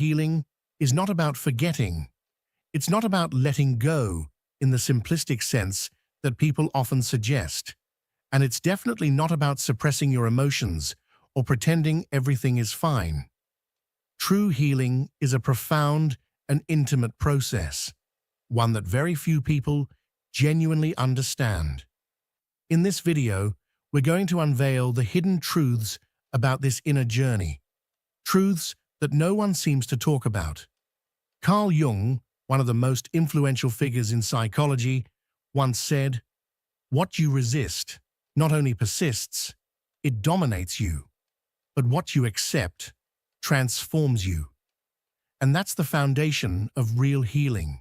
Healing is not about forgetting. It's not about letting go in the simplistic sense that people often suggest. And it's definitely not about suppressing your emotions or pretending everything is fine. True healing is a profound and intimate process, one that very few people genuinely understand. In this video, we're going to unveil the hidden truths about this inner journey, truths that no one seems to talk about. Carl Jung, one of the most influential figures in psychology, once said, "What you resist not only persists, it dominates you, but what you accept transforms you." And that's the foundation of real healing.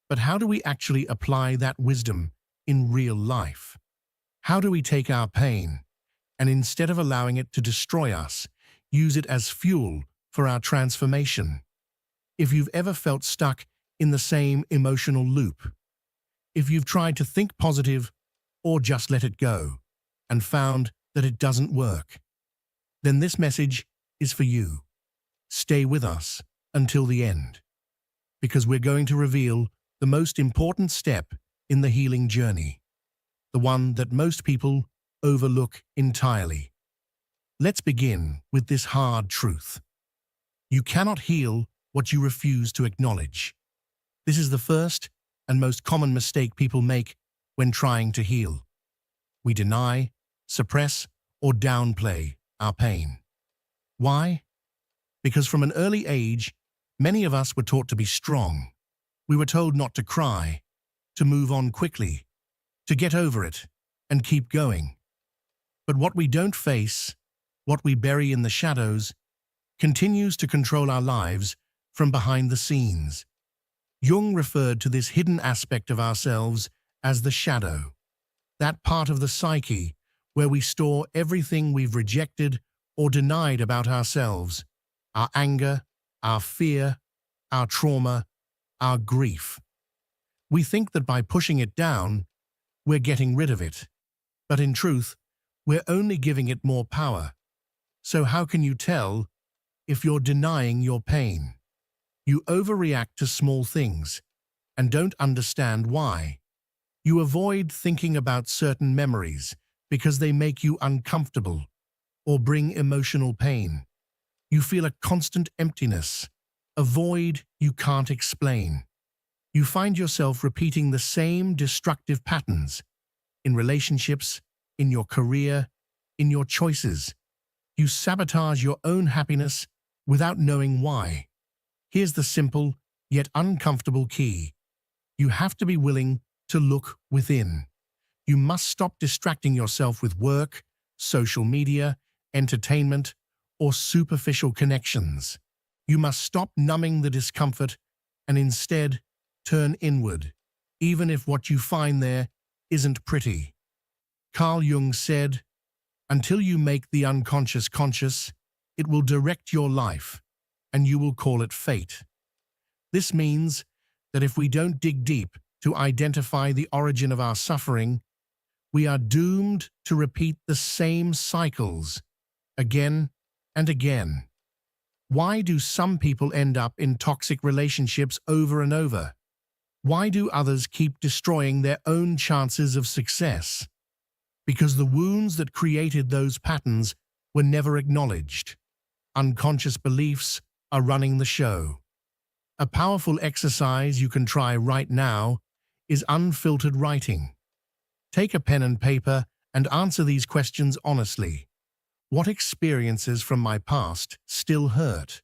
But how do we actually apply that wisdom in real life? How do we take our pain and, instead of allowing it to destroy us, use it as fuel for our transformation? If you've ever felt stuck in the same emotional loop, if you've tried to think positive or just let it go and found that it doesn't work, then this message is for you. Stay with us until the end, because we're going to reveal the most important step in the healing journey, the one that most people overlook entirely. Let's begin with this hard truth. You cannot heal what you refuse to acknowledge. This is the first and most common mistake people make when trying to heal. We deny, suppress, or downplay our pain. Why? Because from an early age, many of us were taught to be strong. We were told not to cry, to move on quickly, to get over it, and keep going. But what we don't face, what we bury in the shadows, continues to control our lives from behind the scenes. Jung referred to this hidden aspect of ourselves as the shadow, that part of the psyche where we store everything we've rejected or denied about ourselves, our anger, our fear, our trauma, our grief. We think that by pushing it down, we're getting rid of it. But in truth, we're only giving it more power. So how can you tell if you're denying your pain? You overreact to small things and don't understand why. You avoid thinking about certain memories because they make you uncomfortable or bring emotional pain. You feel a constant emptiness, a void you can't explain. You find yourself repeating the same destructive patterns in relationships, in your career, in your choices. You sabotage your own happiness without knowing why. Here's the simple yet uncomfortable key. You have to be willing to look within. You must stop distracting yourself with work, social media, entertainment, or superficial connections. You must stop numbing the discomfort and instead turn inward, even if what you find there isn't pretty. Carl Jung said, "Until you make the unconscious conscious, it will direct your life, and you will call it fate." This means that if we don't dig deep to identify the origin of our suffering, we are doomed to repeat the same cycles again and again. Why do some people end up in toxic relationships over and over? Why do others keep destroying their own chances of success? Because the wounds that created those patterns were never acknowledged. Unconscious beliefs are running the show. A powerful exercise you can try right now is unfiltered writing. Take a pen and paper and answer these questions honestly. What experiences from my past still hurt?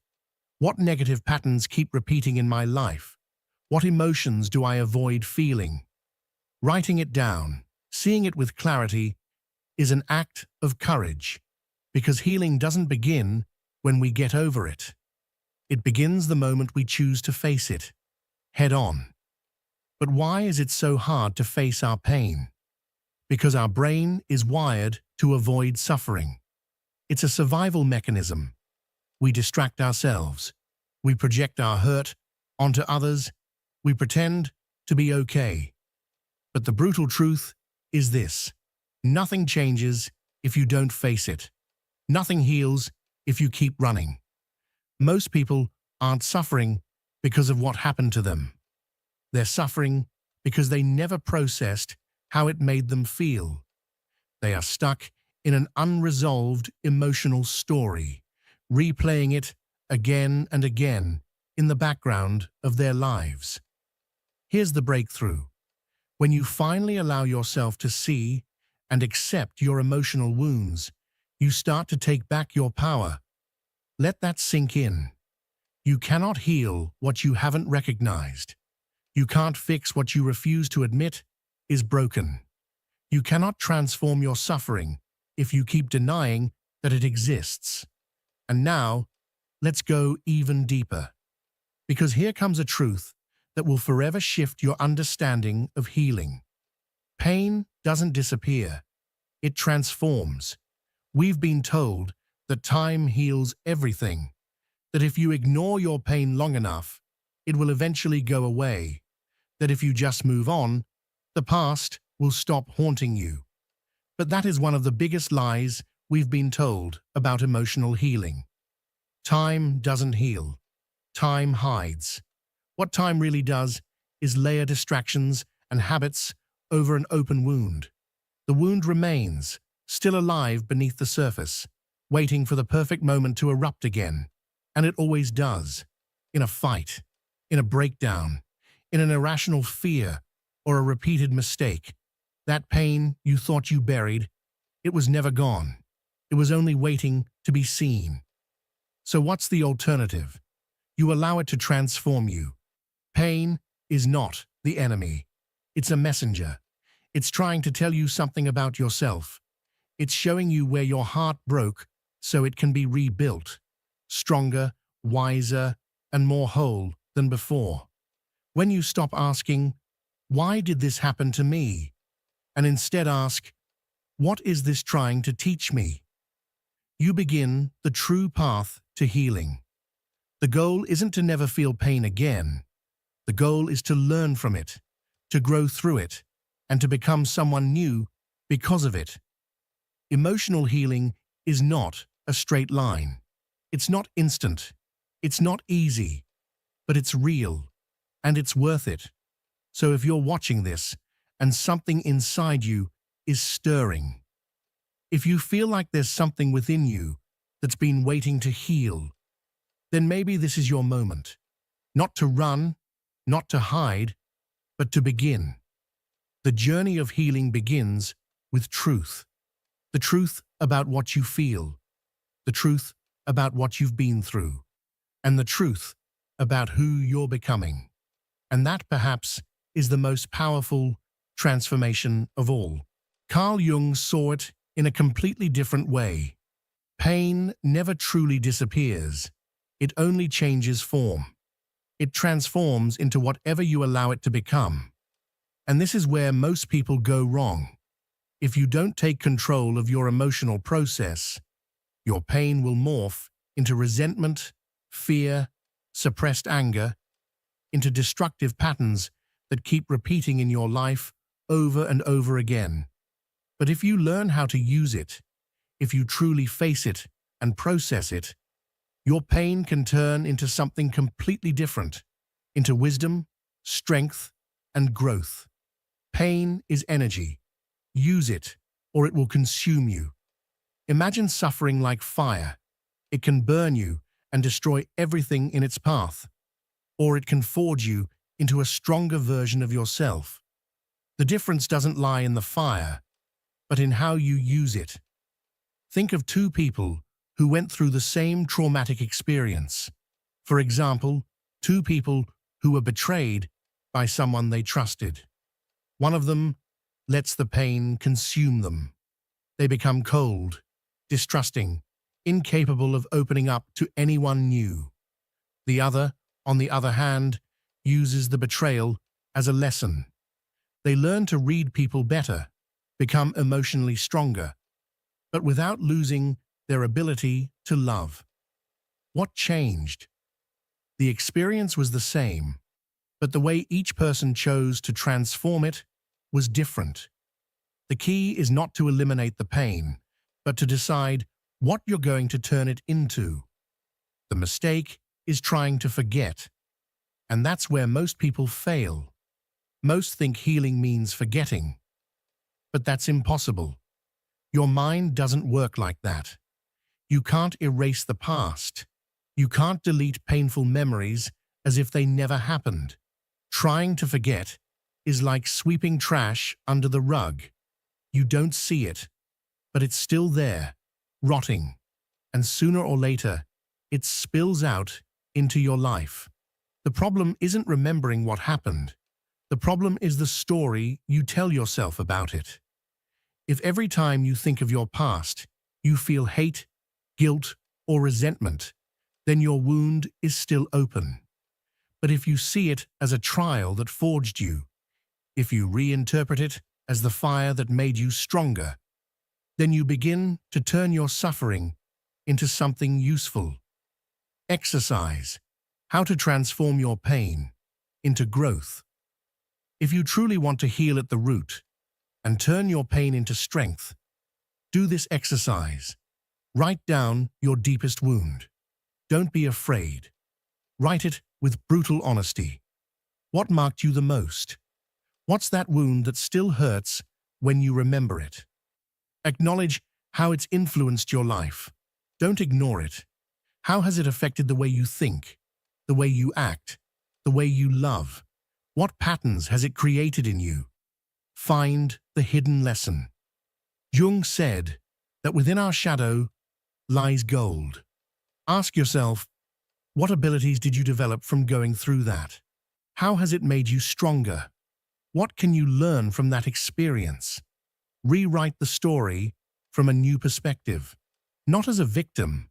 What negative patterns keep repeating in my life? What emotions do I avoid feeling? Writing it down, seeing it with clarity, is an act of courage, because healing doesn't begin when we get over it. It begins the moment we choose to face it, head on. But why is it so hard to face our pain? Because our brain is wired to avoid suffering. It's a survival mechanism. We distract ourselves. We project our hurt onto others. We pretend to be okay. But the brutal truth is this: nothing changes if you don't face it. Nothing heals if you keep running. Most people aren't suffering because of what happened to them. They're suffering because they never processed how it made them feel. They are stuck in an unresolved emotional story, replaying it again and again in the background of their lives. Here's the breakthrough. When you finally allow yourself to see and accept your emotional wounds, you start to take back your power. Let that sink in. You cannot heal what you haven't recognized. You can't fix what you refuse to admit is broken. You cannot transform your suffering if you keep denying that it exists. And now, let's go even deeper. Because here comes a truth that will forever shift your understanding of healing. Pain doesn't disappear. It transforms. We've been told that time heals everything, that if you ignore your pain long enough, it will eventually go away, that if you just move on, the past will stop haunting you. But that is one of the biggest lies we've been told about emotional healing. Time doesn't heal. Time hides. What time really does is layer distractions and habits over an open wound. The wound remains, still alive beneath the surface, waiting for the perfect moment to erupt again. And it always does. In a fight, in a breakdown, in an irrational fear, or a repeated mistake. That pain you thought you buried, it was never gone. It was only waiting to be seen. So what's the alternative? You allow it to transform you. Pain is not the enemy. It's a messenger. It's trying to tell you something about yourself. It's showing you where your heart broke so it can be rebuilt, stronger, wiser, and more whole than before. When you stop asking, "Why did this happen to me?" and instead ask, "What is this trying to teach me?" you begin the true path to healing. The goal isn't to never feel pain again. The goal is to learn from it, to grow through it, and to become someone new because of it. Emotional healing is not a straight line. It's not instant. It's not easy. But it's real, and it's worth it. So if you're watching this, and something inside you is stirring, if you feel like there's something within you that's been waiting to heal, then maybe this is your moment. Not to run, not to hide, but to begin. The journey of healing begins with truth. The truth about what you feel, the truth about what you've been through, and the truth about who you're becoming. And that, perhaps, is the most powerful transformation of all. Carl Jung saw it in a completely different way. Pain never truly disappears. It only changes form. It transforms into whatever you allow it to become. And this is where most people go wrong. If you don't take control of your emotional process, your pain will morph into resentment, fear, suppressed anger, into destructive patterns that keep repeating in your life over and over again. But if you learn how to use it, if you truly face it and process it, your pain can turn into something completely different, into wisdom, strength, and growth. Pain is energy. Use it, or it will consume you. Imagine suffering like fire. It can burn you and destroy everything in its path. Or it can forge you into a stronger version of yourself. The difference doesn't lie in the fire, but in how you use it. Think of two people who went through the same traumatic experience. For example, two people who were betrayed by someone they trusted. One of them lets the pain consume them. They become cold, distrusting, incapable of opening up to anyone new. The other, on the other hand, uses the betrayal as a lesson. They learn to read people better, become emotionally stronger, but without losing their ability to love. What changed? The experience was the same, but the way each person chose to transform it was different. The key is not to eliminate the pain, but to decide what you're going to turn it into. The mistake is trying to forget. And that's where most people fail. Most think healing means forgetting. But that's impossible. Your mind doesn't work like that. You can't erase the past. You can't delete painful memories as if they never happened. Trying to forget is like sweeping trash under the rug. You don't see it, but it's still there, rotting. And sooner or later, it spills out into your life. The problem isn't remembering what happened. The problem is the story you tell yourself about it. If every time you think of your past, you feel hate, guilt, or resentment, then your wound is still open. But if you see it as a trial that forged you, if you reinterpret it as the fire that made you stronger, then you begin to turn your suffering into something useful. Exercise. How to transform your pain into growth. If you truly want to heal at the root and turn your pain into strength, do this exercise. Write down your deepest wound. Don't be afraid. Write it with brutal honesty. What marked you the most? What's that wound that still hurts when you remember it? Acknowledge how it's influenced your life. Don't ignore it. How has it affected the way you think, the way you act, the way you love? What patterns has it created in you? Find the hidden lesson. Jung said that within our shadow lies gold. Ask yourself, what abilities did you develop from going through that? How has it made you stronger? What can you learn from that experience? Rewrite the story from a new perspective, not as a victim,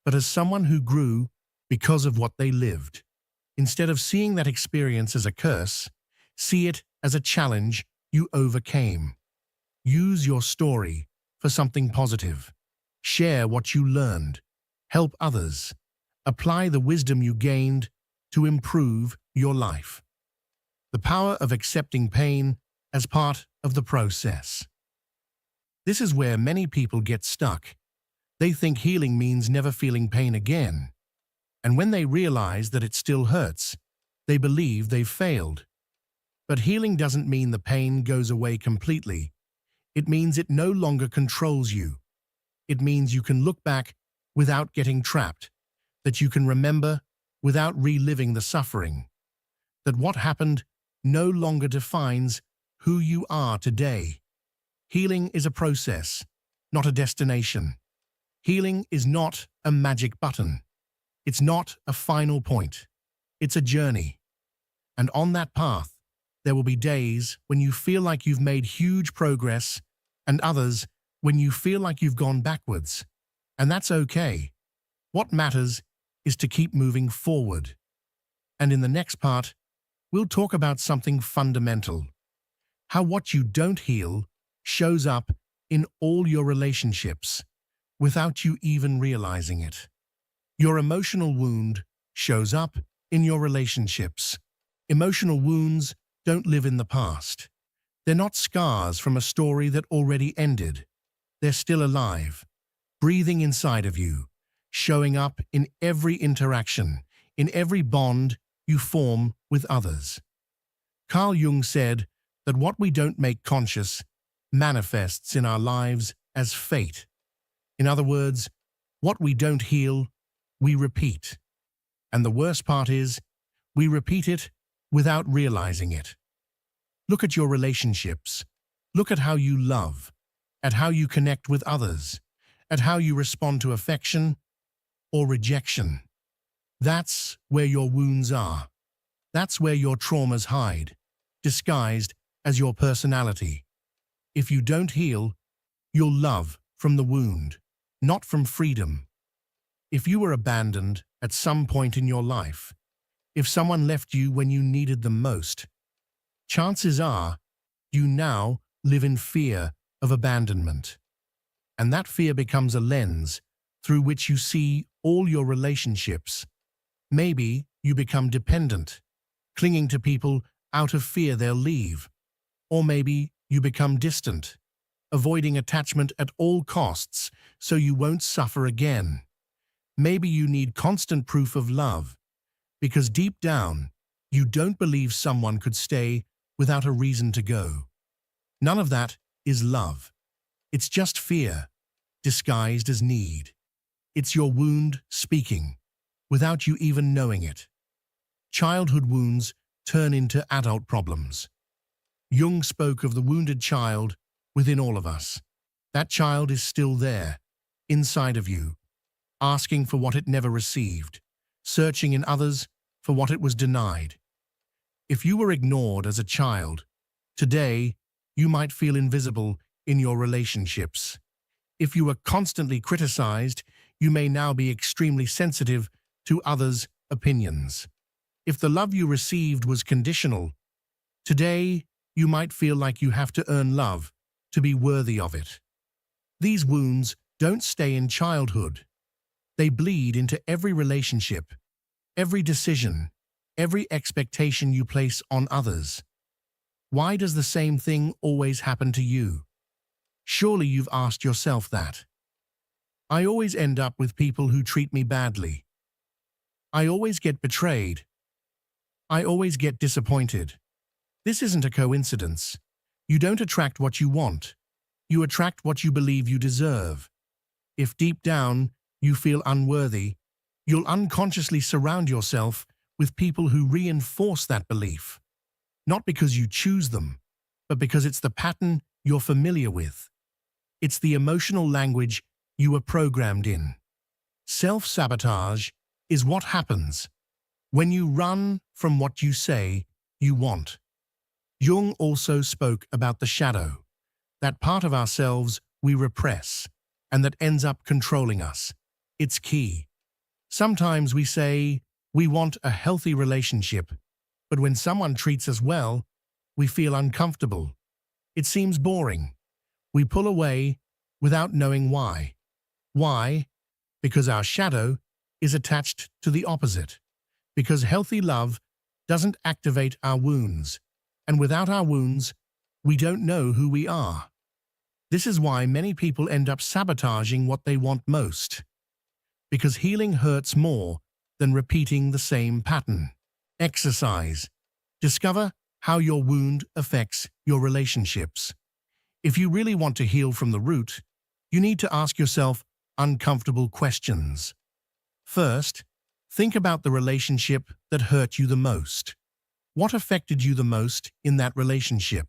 but as someone who grew because of what they lived. Instead of seeing that experience as a curse, see it as a challenge you overcame. Use your story for something positive. Share what you learned. Help others. Apply the wisdom you gained to improve your life. The power of accepting pain as part of the process. This is where many people get stuck. They think healing means never feeling pain again. And when they realize that it still hurts, they believe they've failed. But healing doesn't mean the pain goes away completely. It means it no longer controls you. It means you can look back without getting trapped, that you can remember without reliving the suffering, that what happened no longer defines who you are today. Healing is a process, not a destination. Healing is not a magic button. It's not a final point. It's a journey. And on that path, there will be days when you feel like you've made huge progress and others when you feel like you've gone backwards. And that's okay. What matters is to keep moving forward. And in the next part, we'll talk about something fundamental. How what you don't heal shows up in all your relationships without you even realizing it. Your emotional wound shows up in your relationships. Emotional wounds don't live in the past. They're not scars from a story that already ended. They're still alive, breathing inside of you, showing up in every interaction, in every bond you form with others. Carl Jung said that what we don't make conscious manifests in our lives as fate. In other words, what we don't heal, we repeat. And the worst part is, we repeat it without realizing it. Look at your relationships. Look at how you love, at how you connect with others, at how you respond to affection or rejection. That's where your wounds are. That's where your traumas hide, disguised as your personality. If you don't heal, you'll love from the wound, not from freedom. If you were abandoned at some point in your life, if someone left you when you needed them most, chances are you now live in fear of abandonment. And that fear becomes a lens through which you see all your relationships. Maybe you become dependent, clinging to people out of fear they'll leave. Or maybe you become distant, avoiding attachment at all costs so you won't suffer again. Maybe you need constant proof of love, because deep down, you don't believe someone could stay without a reason to go. None of that is love. It's just fear, disguised as need. It's your wound speaking, without you even knowing it. Childhood wounds turn into adult problems. Jung spoke of the wounded child within all of us. That child is still there, inside of you, asking for what it never received, searching in others for what it was denied. If you were ignored as a child, today you might feel invisible in your relationships. If you were constantly criticized, you may now be extremely sensitive to others' opinions. If the love you received was conditional, today you might feel like you have to earn love to be worthy of it. These wounds don't stay in childhood. They bleed into every relationship, every decision, every expectation you place on others. Why does the same thing always happen to you? Surely you've asked yourself that. I always end up with people who treat me badly. I always get betrayed. I always get disappointed. This isn't a coincidence. You don't attract what you want. You attract what you believe you deserve. If deep down you feel unworthy, you'll unconsciously surround yourself with people who reinforce that belief. Not because you choose them, but because it's the pattern you're familiar with. It's the emotional language you were programmed in. Self-sabotage is what happens when you run from what you say you want. Jung also spoke about the shadow, that part of ourselves we repress and that ends up controlling us. It's key. Sometimes we say we want a healthy relationship, but when someone treats us well, we feel uncomfortable. It seems boring. We pull away without knowing why. Why? Because our shadow is attached to the opposite. Because healthy love doesn't activate our wounds, and without our wounds, we don't know who we are. This is why many people end up sabotaging what they want most. Because healing hurts more than repeating the same pattern. Exercise. Discover how your wound affects your relationships. If you really want to heal from the root, you need to ask yourself uncomfortable questions. First, think about the relationship that hurt you the most. What affected you the most in that relationship?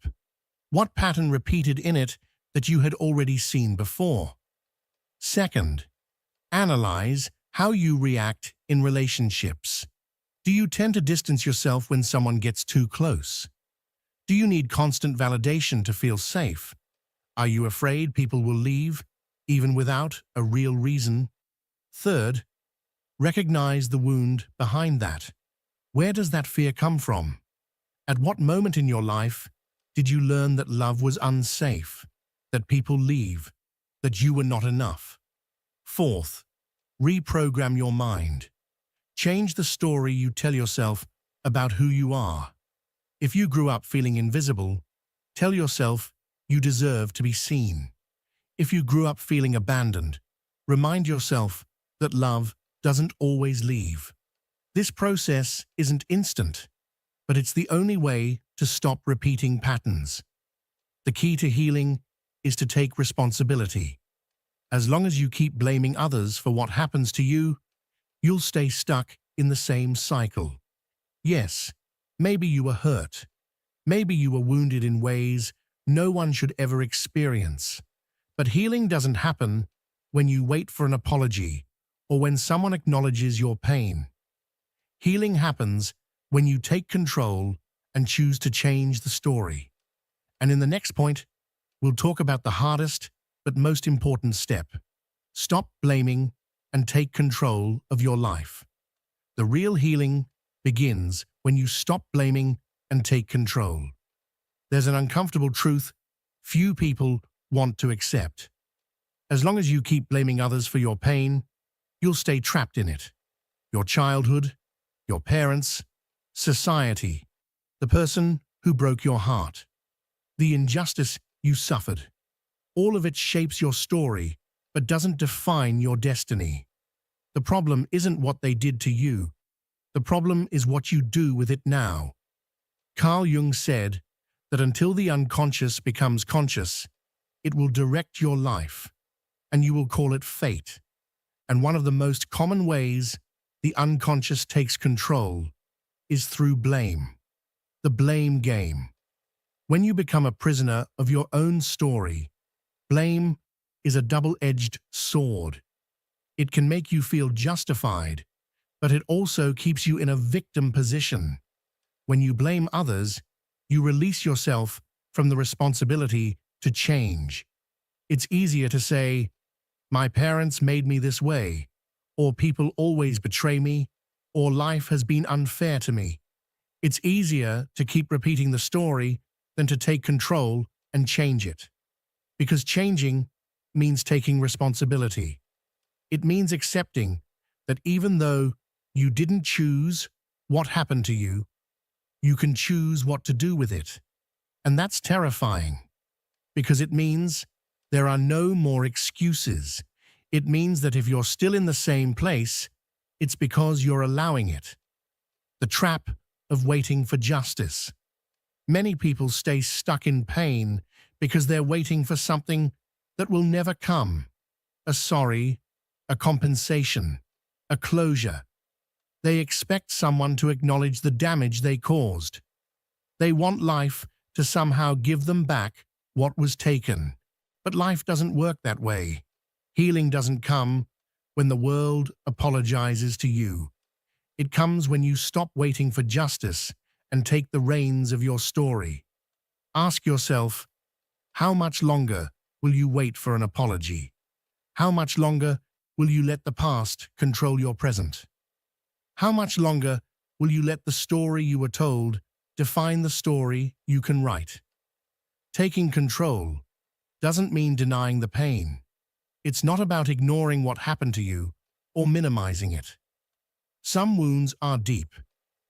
What pattern repeated in it that you had already seen before? Second, analyze how you react in relationships. Do you tend to distance yourself when someone gets too close? Do you need constant validation to feel safe? Are you afraid people will leave, even without a real reason? Third, recognize the wound behind that. Where does that fear come from? At what moment in your life did you learn that love was unsafe, that people leave, that you were not enough? Fourth, reprogram your mind. Change the story you tell yourself about who you are. If you grew up feeling invisible, tell yourself you deserve to be seen. If you grew up feeling abandoned, remind yourself that love doesn't always leave. This process isn't instant, but it's the only way to stop repeating patterns. The key to healing is to take responsibility. As long as you keep blaming others for what happens to you, you'll stay stuck in the same cycle. Yes, maybe you were hurt. Maybe you were wounded in ways no one should ever experience. But healing doesn't happen when you wait for an apology or when someone acknowledges your pain. Healing happens when you take control and choose to change the story. And in the next point, we'll talk about the hardest but most important step. Stop blaming and take control of your life. The real healing begins when you stop blaming and take control. There's an uncomfortable truth few people want to accept. As long as you keep blaming others for your pain, you'll stay trapped in it. Your childhood, your parents, society, the person who broke your heart, the injustice you suffered. All of it shapes your story, but doesn't define your destiny. The problem isn't what they did to you. The problem is what you do with it now. Carl Jung said that until the unconscious becomes conscious, it will direct your life, and you will call it fate. And one of the most common ways the unconscious takes control is through blame. The blame game. When you become a prisoner of your own story, blame is a double-edged sword. It can make you feel justified, but it also keeps you in a victim position. When you blame others, you release yourself from the responsibility to change. It's easier to say, "My parents made me this way," or "People always betray me," or "Life has been unfair to me." It's easier to keep repeating the story than to take control and change it. Because changing means taking responsibility. It means accepting that even though you didn't choose what happened to you, you can choose what to do with it. And that's terrifying, because it means there are no more excuses. It means that if you're still in the same place, it's because you're allowing it. The trap of waiting for justice. Many people stay stuck in pain because they're waiting for something that will never come. A sorry, a compensation, a closure. They expect someone to acknowledge the damage they caused. They want life to somehow give them back what was taken. But life doesn't work that way. Healing doesn't come when the world apologizes to you. It comes when you stop waiting for justice and take the reins of your story. Ask yourself, how much longer will you wait for an apology? How much longer will you let the past control your present? How much longer will you let the story you were told define the story you can write? Taking control doesn't mean denying the pain. It's not about ignoring what happened to you or minimizing it. Some wounds are deep,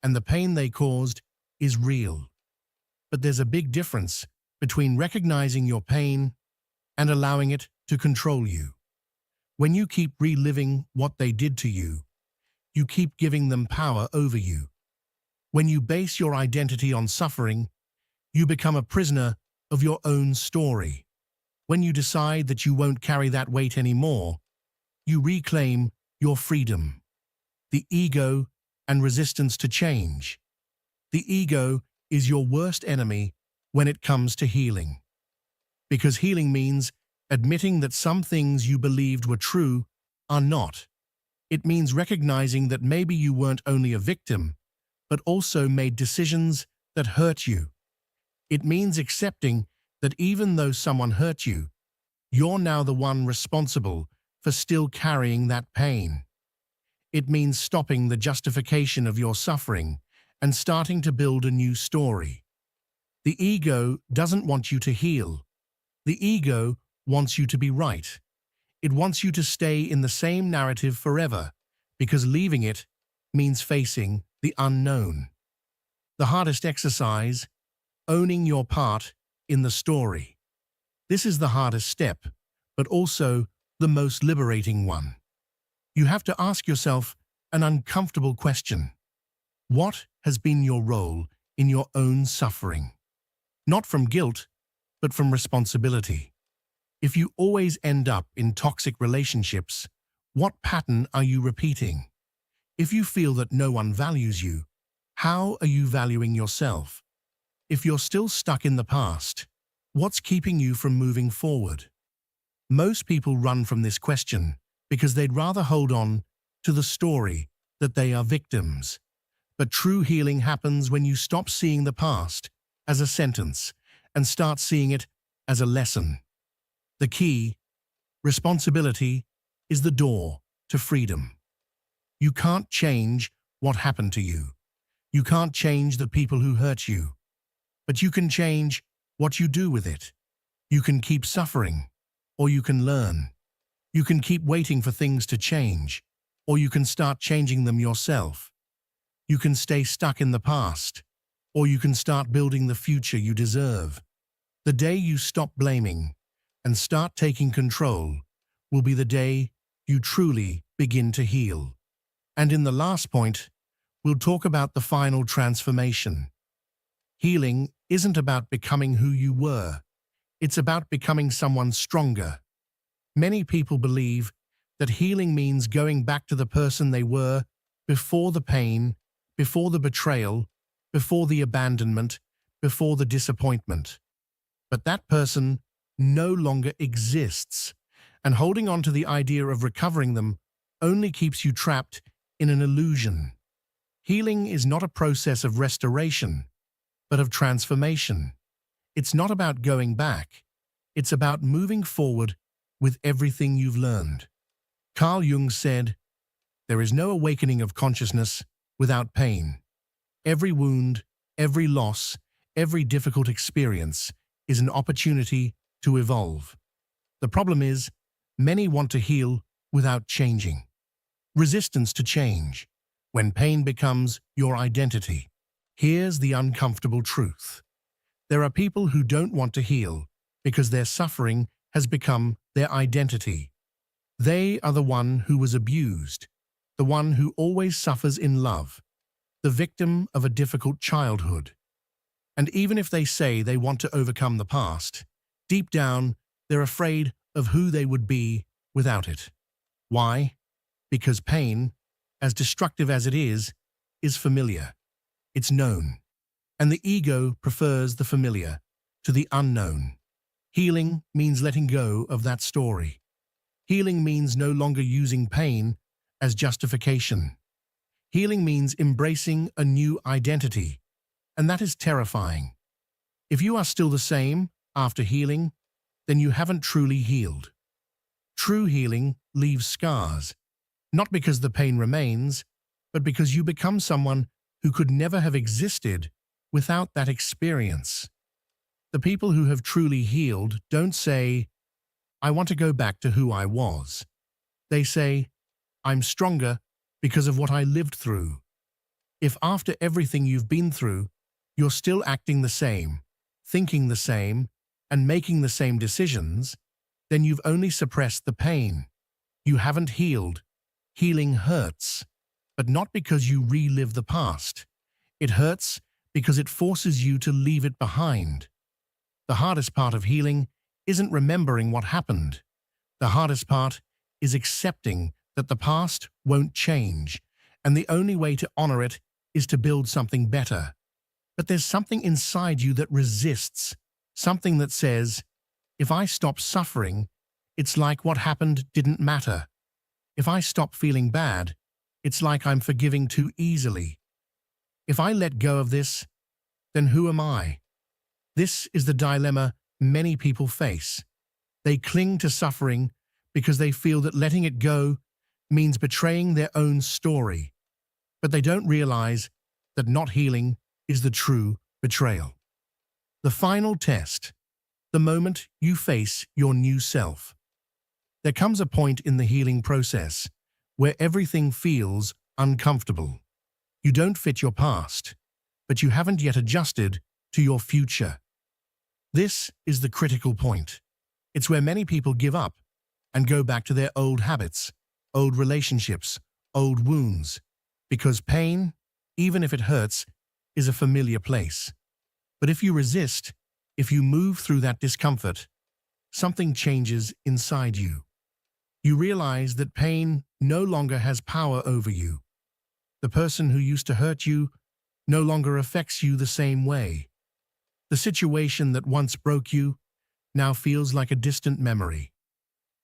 and the pain they caused is real. But there's a big difference between recognizing your pain and allowing it to control you. When you keep reliving what they did to you, you keep giving them power over you. When you base your identity on suffering, you become a prisoner of your own story. When you decide that you won't carry that weight anymore, you reclaim your freedom. The ego and resistance to change. The ego is your worst enemy when it comes to healing. Because healing means admitting that some things you believed were true are not. It means recognizing that maybe you weren't only a victim, but also made decisions that hurt you. It means accepting that even though someone hurt you, you're now the one responsible for still carrying that pain. It means stopping the justification of your suffering and starting to build a new story. The ego doesn't want you to heal. The ego wants you to be right. It wants you to stay in the same narrative forever, because leaving it means facing the unknown. The hardest exercise, owning your part in the story. This is the hardest step, but also the most liberating one. You have to ask yourself an uncomfortable question. What has been your role in your own suffering? Not from guilt, but from responsibility. If you always end up in toxic relationships, what pattern are you repeating? If you feel that no one values you, how are you valuing yourself? If you're still stuck in the past, what's keeping you from moving forward? Most people run from this question because they'd rather hold on to the story that they are victims. But true healing happens when you stop seeing the past as a sentence and start seeing it as a lesson. The key, responsibility, is the door to freedom. You can't change what happened to you. You can't change the people who hurt you. But you can change what you do with it. You can keep suffering, or you can learn. You can keep waiting for things to change, or you can start changing them yourself. You can stay stuck in the past, or you can start building the future you deserve. The day you stop blaming and start taking control will be the day you truly begin to heal. And in the last point, we'll talk about the final transformation. Healing isn't about becoming who you were. It's about becoming someone stronger. Many people believe that healing means going back to the person they were before the pain, before the betrayal, before the abandonment, before the disappointment. But that person no longer exists, and holding on to the idea of recovering them only keeps you trapped in an illusion. Healing is not a process of restoration, but of transformation. It's not about going back. It's about moving forward with everything you've learned. Carl Jung said, "There is no awakening of consciousness without pain. Every wound, every loss, every difficult experience is an opportunity to evolve." The problem is, many want to heal without changing. Resistance to change, when pain becomes your identity. Here's the uncomfortable truth. There are people who don't want to heal because their suffering has become their identity. They are the one who was abused, the one who always suffers in love, the victim of a difficult childhood. And even if they say they want to overcome the past, deep down, they're afraid of who they would be without it. Why? Because pain, as destructive as it is familiar. It's known. And the ego prefers the familiar to the unknown. Healing means letting go of that story. Healing means no longer using pain as justification. Healing means embracing a new identity, and that is terrifying. If you are still the same after healing, then you haven't truly healed. True healing leaves scars, not because the pain remains, but because you become someone who could never have existed without that experience. The people who have truly healed don't say, "I want to go back to who I was." They say, "I'm stronger because of what I lived through." If after everything you've been through, you're still acting the same, thinking the same, and making the same decisions, then you've only suppressed the pain. You haven't healed. Healing hurts, but not because you relive the past. It hurts because it forces you to leave it behind. The hardest part of healing isn't remembering what happened. The hardest part is accepting that the past won't change, and the only way to honor it is to build something better. But there's something inside you that resists, something that says, "If I stop suffering, it's like what happened didn't matter. If I stop feeling bad, it's like I'm forgiving too easily. If I let go of this, then who am I?" This is the dilemma many people face. They cling to suffering because they feel that letting it go means betraying their own story. But they don't realize that not healing is the true betrayal. The final test, the moment you face your new self. There comes a point in the healing process where everything feels uncomfortable. You don't fit your past, but you haven't yet adjusted to your future. This is the critical point. It's where many people give up and go back to their old habits, old relationships, old wounds, because pain, even if it hurts, is a familiar place. But if you resist, if you move through that discomfort, something changes inside you. You realize that pain no longer has power over you. The person who used to hurt you no longer affects you the same way. The situation that once broke you now feels like a distant memory.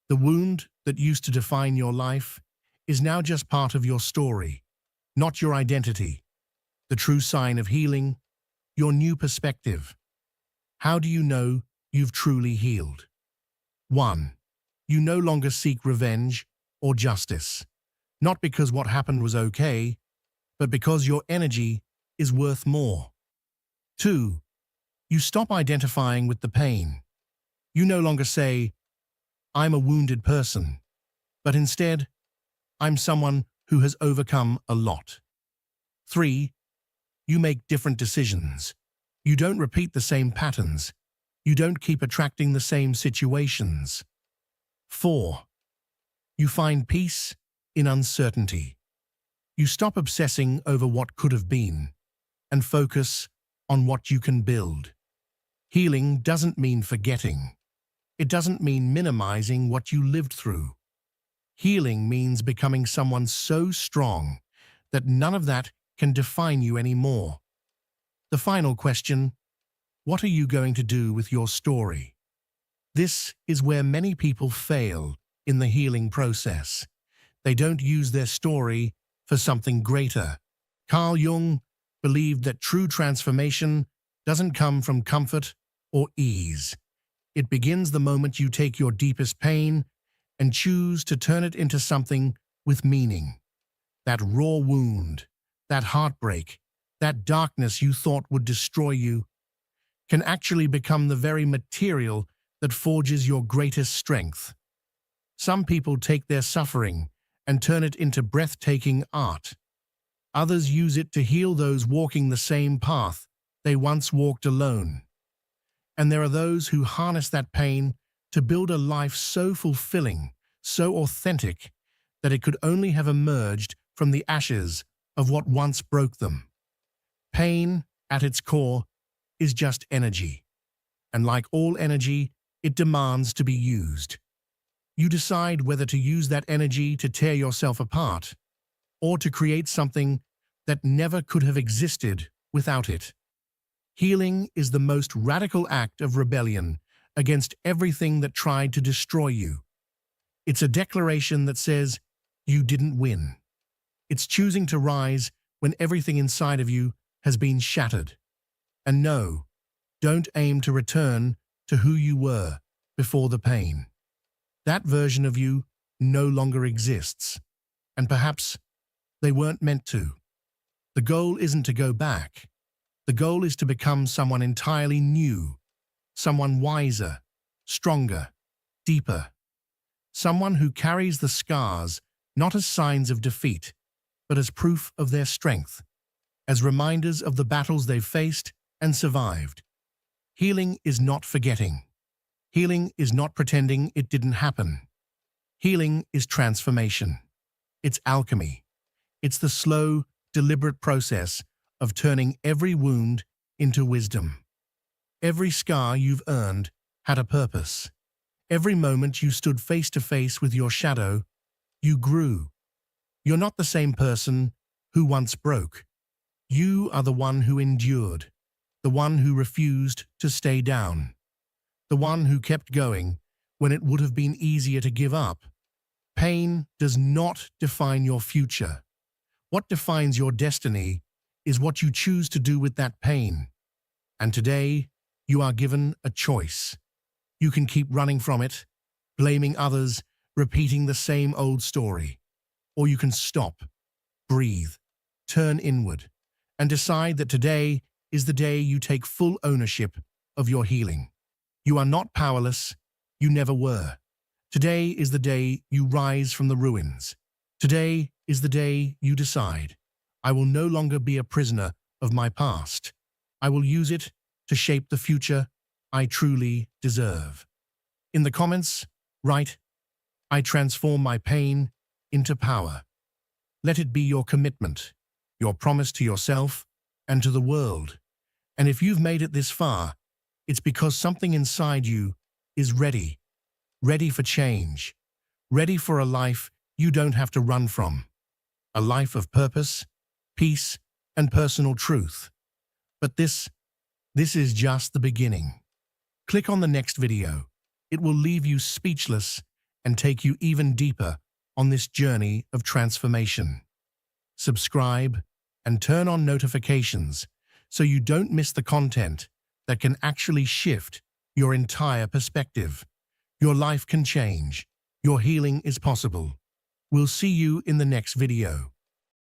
The wound that used to define your life is now just part of your story, not your identity. The true sign of healing, your new perspective. How do you know you've truly healed? 1. You no longer seek revenge or justice, not because what happened was okay, but because your energy is worth more. 2. You stop identifying with the pain. You no longer say, "I'm a wounded person," but instead, "I'm someone who has overcome a lot." 3. You make different decisions. You don't repeat the same patterns. You don't keep attracting the same situations. 4. You find peace in uncertainty. You stop obsessing over what could have been and focus on what you can build. Healing doesn't mean forgetting. It doesn't mean minimizing what you lived through. Healing means becoming someone so strong that none of that can define you anymore. The final question: what are you going to do with your story? This is where many people fail in the healing process. They don't use their story for something greater. Carl Jung believed that true transformation doesn't come from comfort or ease. It begins the moment you take your deepest pain and choose to turn it into something with meaning. That raw wound, that heartbreak, that darkness you thought would destroy you, can actually become the very material that forges your greatest strength. Some people take their suffering and turn it into breathtaking art. Others use it to heal those walking the same path they once walked alone. And there are those who harness that pain to build a life so fulfilling, so authentic, that it could only have emerged from the ashes of what once broke them. Pain, at its core, is just energy. And like all energy, it demands to be used. You decide whether to use that energy to tear yourself apart, or to create something that never could have existed without it. Healing is the most radical act of rebellion against everything that tried to destroy you. It's a declaration that says, you didn't win. It's choosing to rise when everything inside of you has been shattered. And no, don't aim to return to who you were before the pain. That version of you no longer exists, and perhaps they weren't meant to. The goal isn't to go back. The goal is to become someone entirely new, someone wiser, stronger, deeper. Someone who carries the scars not as signs of defeat, but as proof of their strength, as reminders of the battles they've faced and survived. Healing is not forgetting. Healing is not pretending it didn't happen. Healing is transformation. It's alchemy. It's the slow, deliberate process of turning every wound into wisdom. Every scar you've earned had a purpose. Every moment you stood face to face with your shadow, you grew. You're not the same person who once broke. You are the one who endured, the one who refused to stay down, the one who kept going when it would have been easier to give up. Pain does not define your future. What defines your destiny is what you choose to do with that pain. And today, you are given a choice. You can keep running from it, blaming others, repeating the same old story. Or you can stop, breathe, turn inward, and decide that today is the day you take full ownership of your healing. You are not powerless. You never were. Today is the day you rise from the ruins. Today is the day you decide, I will no longer be a prisoner of my past. I will use it to shape the future I truly deserve. In the comments, write, I transform my pain into power. Let it be your commitment, your promise to yourself and to the world. And if you've made it this far, it's because something inside you is ready for change, ready for a life you don't have to run from. A life of purpose, peace, and personal truth. But this is just the beginning. Click on the next video. It will leave you speechless and take you even deeper on this journey of transformation. Subscribe and turn on notifications so you don't miss the content that can actually shift your entire perspective. Your life can change. Your healing is possible. We'll see you in the next video.